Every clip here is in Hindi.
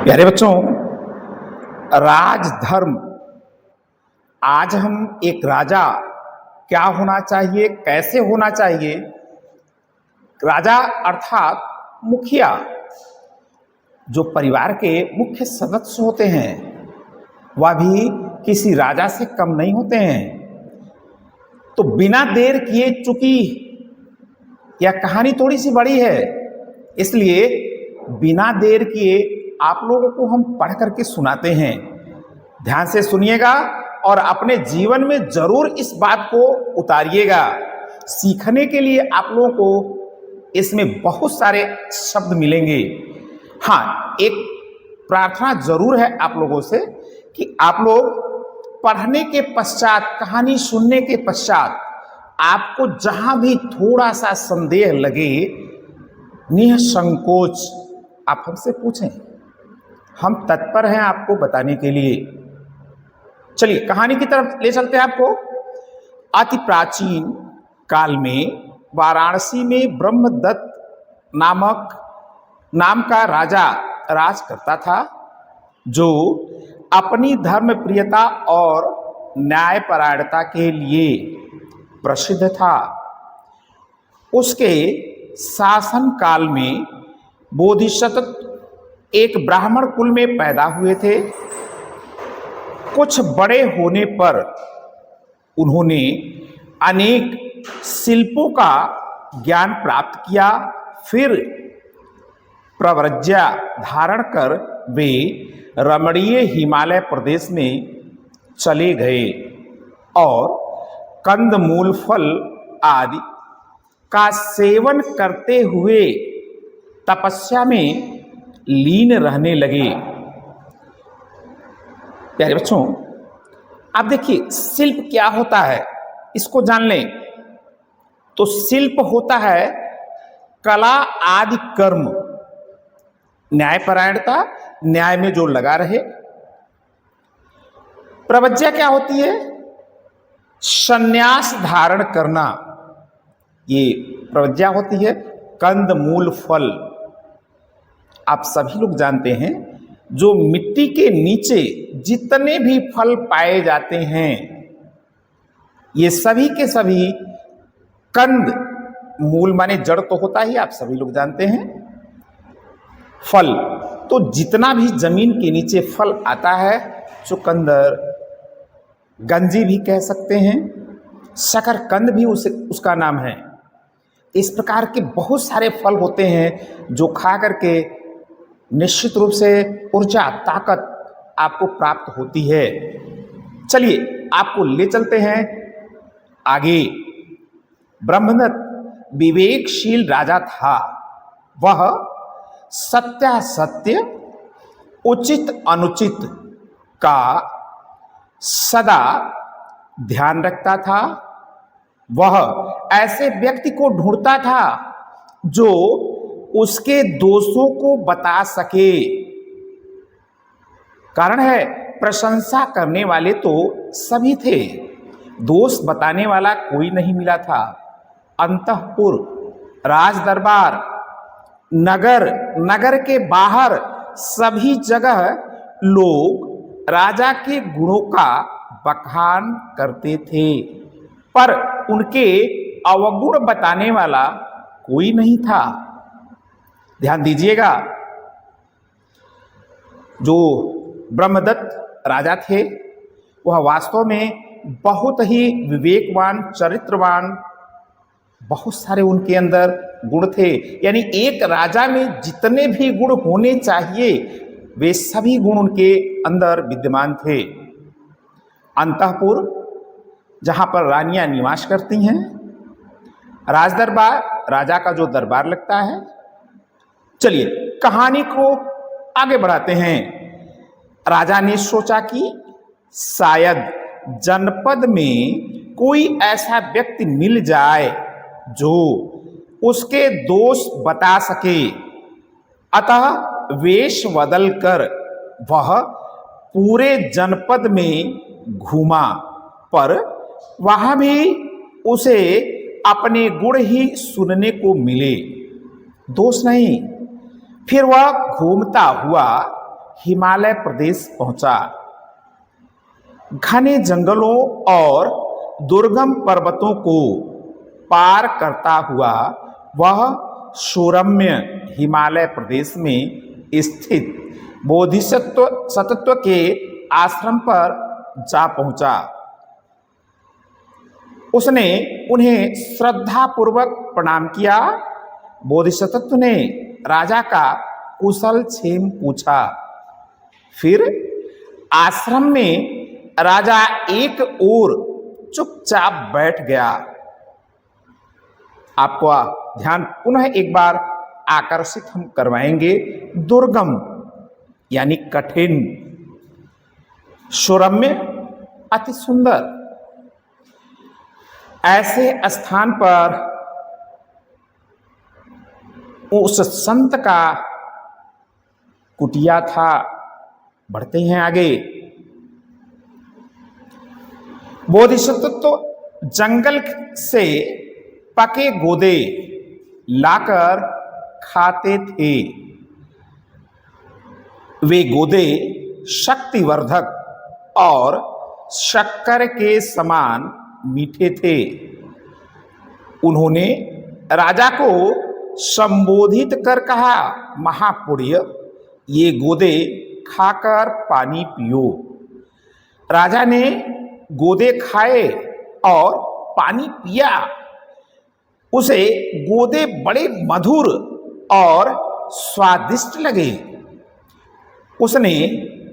प्यारे बच्चों, राजधर्म। आज हम एक राजा क्या होना चाहिए, कैसे होना चाहिए। राजा अर्थात मुखिया, जो परिवार के मुख्य सदस्य होते हैं, वह भी किसी राजा से कम नहीं होते हैं। तो बिना देर किए, चूंकि यह कहानी थोड़ी सी बड़ी है, इसलिए बिना देर किए आप लोगों को हम पढ़ करके सुनाते हैं। ध्यान से सुनिएगा और अपने जीवन में जरूर इस बात को उतारिएगा। सीखने के लिए आप लोगों को इसमें बहुत सारे शब्द मिलेंगे। हाँ, एक प्रार्थना जरूर है आप लोगों से कि आप लोग पढ़ने के पश्चात, कहानी सुनने के पश्चात, आपको जहां भी थोड़ा सा संदेह लगे, निसंकोच आप हमसे पूछें। हम तत्पर हैं आपको बताने के लिए। चलिए कहानी की तरफ ले चलते हैं आपको। अति प्राचीन काल में वाराणसी में ब्रह्मदत्त नाम का राजा राज करता था, जो अपनी धर्म प्रियता और न्यायपरायणता के लिए प्रसिद्ध था। उसके शासन काल में बोधिसत्व एक ब्राह्मण कुल में पैदा हुए थे। कुछ बड़े होने पर उन्होंने अनेक शिल्पों का ज्ञान प्राप्त किया। फिर प्रव्रज्या धारण कर वे रमणीय हिमालय प्रदेश में चले गए और कंदमूल, फल आदि का सेवन करते हुए तपस्या में लीन रहने लगे। प्यारे बच्चों, आप देखिए शिल्प क्या होता है, इसको जान लें। तो शिल्प होता है कला आदि कर्म, न्यायपरायणता, न्याय में जो लगा रहे। प्रवज्या क्या होती है? संन्यास धारण करना, ये प्रवज्या होती है। कंद मूल फल, आप सभी लोग जानते हैं, जो मिट्टी के नीचे जितने भी फल पाए जाते हैं, ये सभी के सभी कंद, मूल माने जड़ तो होता ही, आप सभी लोग जानते हैं। फल, तो जितना भी जमीन के नीचे फल आता है, चुकंदर, गंजी भी कह सकते हैं, शकरकंद भी उसका नाम है। इस प्रकार के बहुत सारे फल होते हैं जो खा करके निश्चित रूप से ऊर्जा, ताकत आपको प्राप्त होती है। चलिए आपको ले चलते हैं आगे। ब्रह्मदत्त विवेकशील राजा था। वह सत्यासत्य, उचित अनुचित का सदा ध्यान रखता था। वह ऐसे व्यक्ति को ढूंढता था जो उसके दोषों को बता सके। कारण है, प्रशंसा करने वाले तो सभी थे, दोष बताने वाला कोई नहीं मिला था। अंतःपुर, राज दरबार, नगर के बाहर सभी जगह लोग राजा के गुणों का बखान करते थे, पर उनके अवगुण बताने वाला कोई नहीं था। ध्यान दीजिएगा, जो ब्रह्मदत्त राजा थे, वह वास्तव में बहुत ही विवेकवान, चरित्रवान, बहुत सारे उनके अंदर गुण थे। यानी एक राजा में जितने भी गुण होने चाहिए, वे सभी गुण उनके अंदर विद्यमान थे। अंतःपुर, जहां पर रानियां निवास करती हैं, राजदरबार, राजा का जो दरबार लगता है। चलिए कहानी को आगे बढ़ाते हैं। राजा ने सोचा कि शायद जनपद में कोई ऐसा व्यक्ति मिल जाए जो उसके दोष बता सके। अतः वेश बदल कर वह पूरे जनपद में घूमा, पर वहां भी उसे अपने गुण ही सुनने को मिले, दोष नहीं। फिर वह घूमता हुआ हिमालय प्रदेश पहुंचा। घने जंगलों और दुर्गम पर्वतों को पार करता हुआ वह सुरम्य हिमालय प्रदेश में स्थित बोधिसत्व सतत्व के आश्रम पर जा पहुंचा। उसने उन्हें श्रद्धापूर्वक प्रणाम किया। बोधिसत्व ने राजा का कुशल क्षेम पूछा। फिर आश्रम में राजा एक ओर चुपचाप बैठ गया। आपका ध्यान पुनः एक बार आकर्षित हम करवाएंगे। दुर्गम यानी कठिन, सुरम्य अति सुंदर, ऐसे स्थान पर उस संत का कुटिया था। बढ़ते हैं आगे। बोधिसत्व तो जंगल से पके गोदे लाकर खाते थे। वे गोदे शक्तिवर्धक और शक्कर के समान मीठे थे। उन्होंने राजा को संबोधित कर कहा, महापुण्य, ये गोदे खाकर पानी पियो। राजा ने गोदे खाए और पानी पिया। उसे गोदे बड़े मधुर और स्वादिष्ट लगे। उसने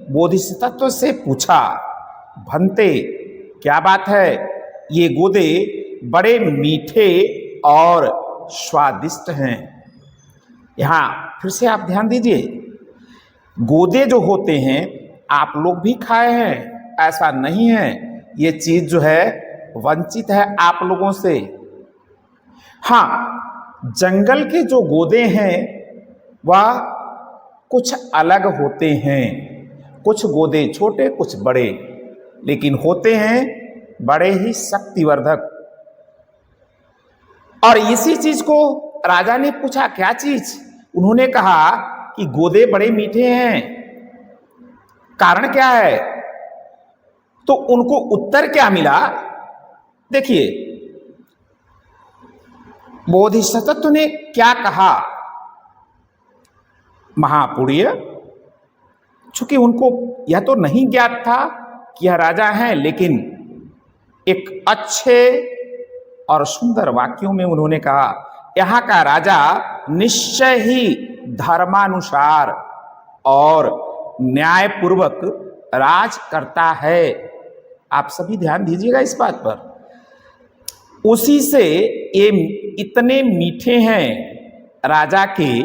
बोधिसत्व से पूछा, भंते, क्या बात है? ये गोदे बड़े मीठे और स्वादिष्ट हैं। यहां फिर से आप ध्यान दीजिए, गोदे जो होते हैं आप लोग भी खाए हैं, ऐसा नहीं है। ये चीज जो है वंचित है आप लोगों से। हाँ, जंगल के जो गोदे हैं वह कुछ अलग होते हैं। कुछ गोदे छोटे, कुछ बड़े, लेकिन होते हैं बड़े ही शक्तिवर्धक। और इसी चीज को राजा ने पूछा, क्या चीज? उन्होंने कहा कि गोदे बड़े मीठे हैं, कारण क्या है? तो उनको उत्तर क्या मिला? देखिए, बोधिसत्व ने क्या कहा। महापुण्य, चूंकि उनको यह तो नहीं ज्ञात था कि यह राजा हैं, लेकिन एक अच्छे और सुंदर वाक्यों में उन्होंने कहा, यहाँ का राजा निश्चय ही धर्मानुसार और न्यायपूर्वक राज करता है। आप सभी ध्यान दीजिएगा इस बात पर। उसी से ये इतने मीठे हैं। राजा के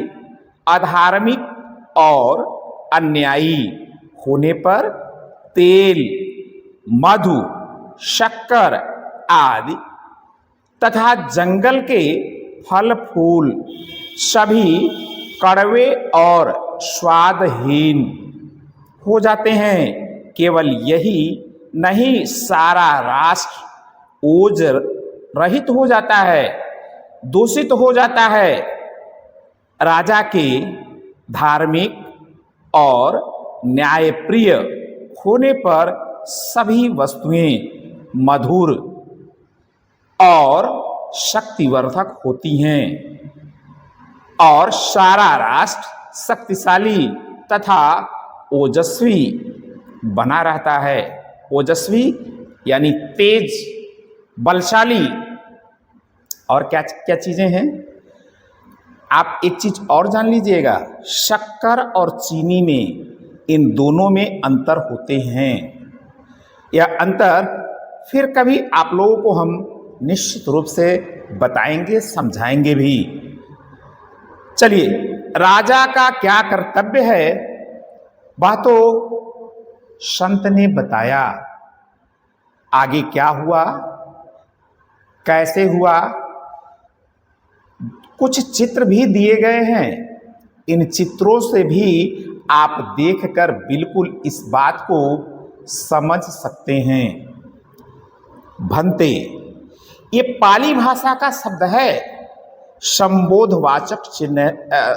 अधार्मिक और अन्यायी होने पर तेल, मधु, शक्कर आदि तथा जंगल के फल फूल सभी कड़वे और स्वादहीन हो जाते हैं। केवल यही नहीं, सारा राष्ट्र ओज रहित हो जाता है, दूषित हो जाता है। राजा के धार्मिक और न्यायप्रिय होने पर सभी वस्तुएं मधुर और शक्तिवर्धक होती हैं और सारा राष्ट्र शक्तिशाली तथा ओजस्वी बना रहता है। ओजस्वी यानी तेज, बलशाली। और क्या क्या चीजें हैं? आप एक चीज और जान लीजिएगा, शक्कर और चीनी में, इन दोनों में अंतर होते हैं। यह अंतर फिर कभी आप लोगों को हम निश्चित रूप से बताएंगे, समझाएंगे भी। चलिए, राजा का क्या कर्तव्य है वह तो संत ने बताया। आगे क्या हुआ, कैसे हुआ, कुछ चित्र भी दिए गए हैं। इन चित्रों से भी आप देखकर बिल्कुल इस बात को समझ सकते हैं। भंते, ये पाली भाषा का शब्द है, संबोधवाचक चिन्ह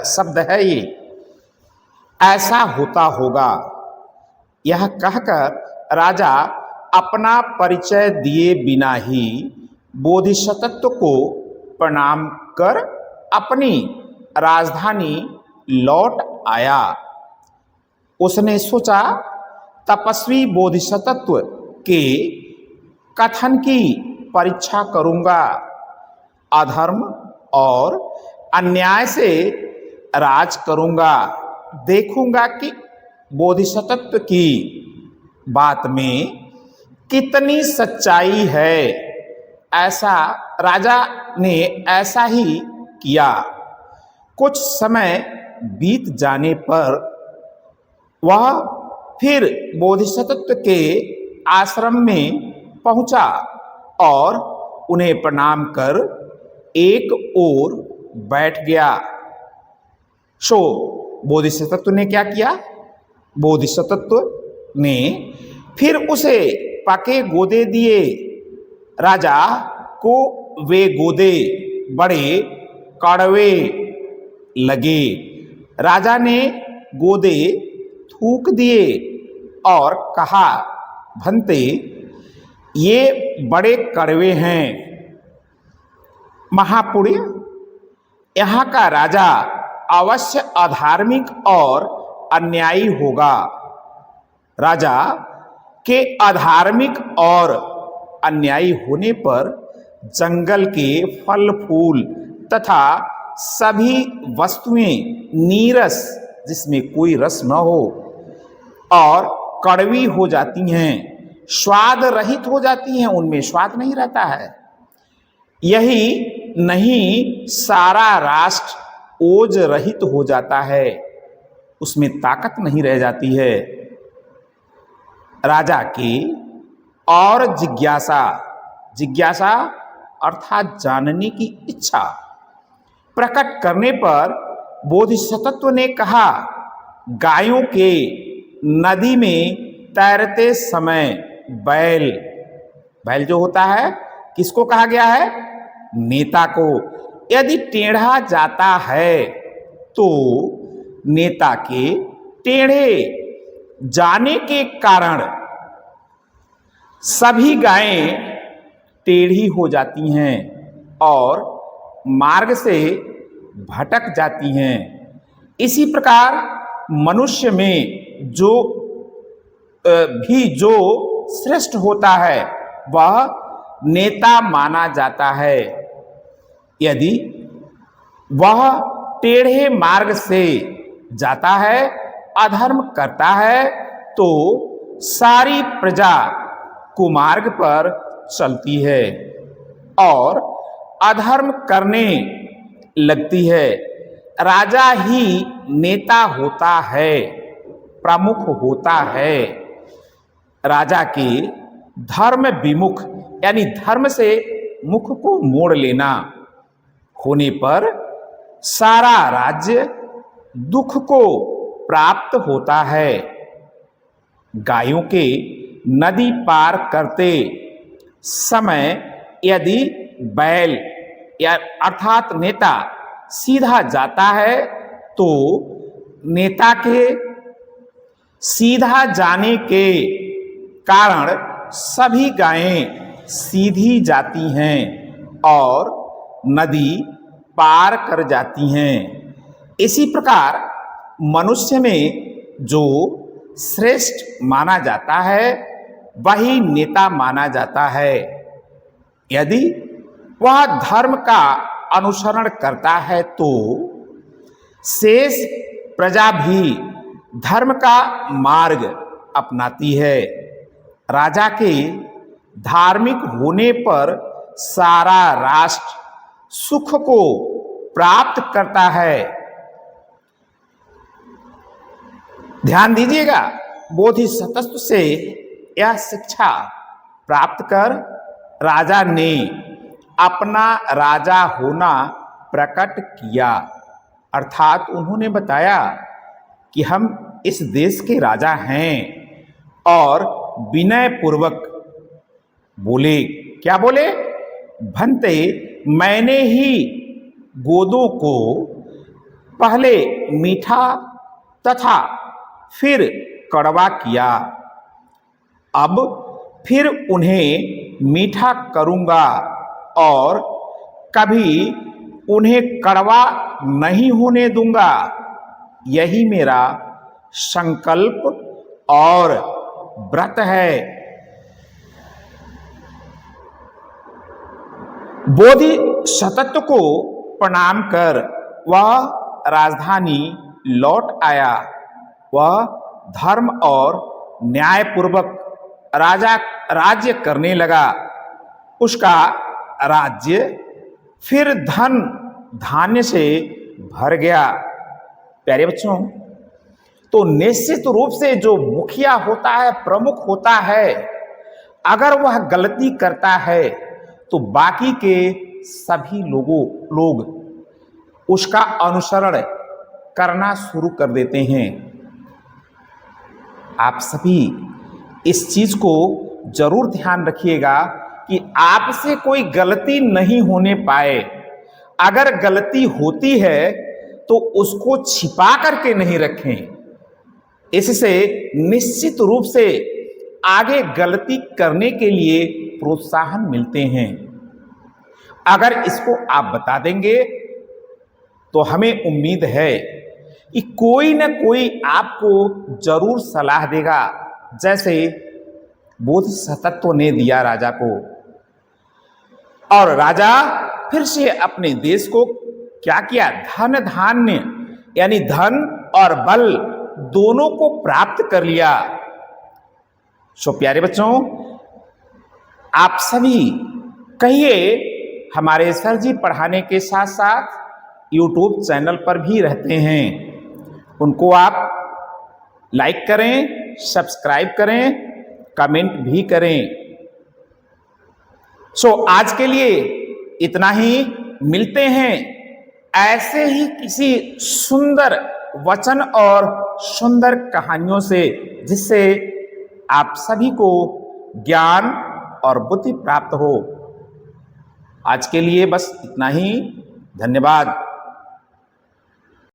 शब्द है ये। ऐसा होता होगा। यह कहकर राजा अपना परिचय दिए बिना ही बोधिसत्व को प्रणाम कर अपनी राजधानी लौट आया। उसने सोचा, तपस्वी बोधिसत्व के कथन की परीक्षा करूंगा, अधर्म और अन्याय से राज करूंगा, देखूंगा कि बोधिसत्व की बात में कितनी सच्चाई है। ऐसा राजा ने ऐसा ही किया। कुछ समय बीत जाने पर वह फिर बोधिसत्व के आश्रम में पहुंचा और उन्हें प्रणाम कर एक ओर बैठ गया। सो बोधिसत्व ने क्या किया? बोधिसत्व ने फिर उसे पके गोदे दिए। राजा को वे गोदे बड़े कड़वे लगे। राजा ने गोदे थूक दिए और कहा, भंते, ये बड़े कड़वे हैं। महापुण्य, यहाँ का राजा अवश्य अधार्मिक और अन्यायी होगा। राजा के अधार्मिक और अन्यायी होने पर जंगल के फल फूल तथा सभी वस्तुएं नीरस, जिसमें कोई रस न हो, और कड़वी हो जाती हैं, स्वाद रहित हो जाती हैं, उनमें स्वाद नहीं रहता है। यही नहीं, सारा राष्ट्र ओज रहित हो जाता है, उसमें ताकत नहीं रह जाती है। राजा की और जिज्ञासा अर्थात जानने की इच्छा प्रकट करने पर बोधिसत्व ने कहा, गायों के नदी में तैरते समय बैल जो होता है, किसको कहा गया है? नेता को। यदि टेढ़ा जाता है तो नेता के टेढ़े जाने के कारण सभी गायें टेढ़ी हो जाती हैं और मार्ग से भटक जाती हैं। इसी प्रकार मनुष्य में जो श्रेष्ठ होता है वह नेता माना जाता है। यदि वह टेढ़े मार्ग से जाता है, अधर्म करता है, तो सारी प्रजा कुमार्ग पर चलती है और अधर्म करने लगती है। राजा ही नेता होता है, प्रमुख होता है। राजा के धर्म विमुख यानी धर्म से मुख को मोड़ लेना होने पर सारा राज्य दुख को प्राप्त होता है। गायों के नदी पार करते समय यदि बैल या अर्थात नेता सीधा जाता है तो नेता के सीधा जाने के कारण सभी गायें सीधी जाती हैं और नदी पार कर जाती हैं। इसी प्रकार मनुष्य में जो श्रेष्ठ माना जाता है वही नेता माना जाता है। यदि वह धर्म का अनुसरण करता है तो शेष प्रजा भी धर्म का मार्ग अपनाती है। राजा के धार्मिक होने पर सारा राष्ट्र सुख को प्राप्त करता है। ध्यान दीजिएगा, बोधिसत्व से यह शिक्षा प्राप्त कर राजा ने अपना राजा होना प्रकट किया। अर्थात उन्होंने बताया कि हम इस देश के राजा हैं और विनय पूर्वक बोले। क्या बोले? भंते, मैंने ही गोदों को पहले मीठा तथा फिर कड़वा किया। अब फिर उन्हें मीठा करूंगा और कभी उन्हें कड़वा नहीं होने दूंगा। यही मेरा संकल्प और व्रत है। बोधिसत्व को प्रणाम कर वह राजधानी लौट आया। वह धर्म और न्याय पूर्वक राज्य करने लगा। उसका राज्य फिर धन धान्य से भर गया। प्यारे बच्चों, तो निश्चित रूप से जो मुखिया होता है, प्रमुख होता है, अगर वह गलती करता है तो बाकी के सभी लोग उसका अनुसरण करना शुरू कर देते हैं। आप सभी इस चीज को जरूर ध्यान रखिएगा कि आपसे कोई गलती नहीं होने पाए। अगर गलती होती है तो उसको छिपा करके नहीं रखें। इससे निश्चित रूप से आगे गलती करने के लिए प्रोत्साहन मिलते हैं। अगर इसको आप बता देंगे तो हमें उम्मीद है कि कोई न कोई आपको जरूर सलाह देगा, जैसे बोधिसत्व ने दिया राजा को। और राजा फिर से अपने देश को क्या किया? धन धान्य यानी धन और बल दोनों को प्राप्त कर लिया। सो प्यारे बच्चों, आप सभी कहिए हमारे सर जी पढ़ाने के साथ साथ YouTube चैनल पर भी रहते हैं, उनको आप लाइक करें, सब्सक्राइब करें, कमेंट भी करें। सो आज के लिए इतना ही। मिलते हैं ऐसे ही किसी सुंदर वचन और सुंदर कहानियों से, जिससे आप सभी को ज्ञान और बुद्धि प्राप्त हो। आज के लिए बस इतना ही। धन्यवाद।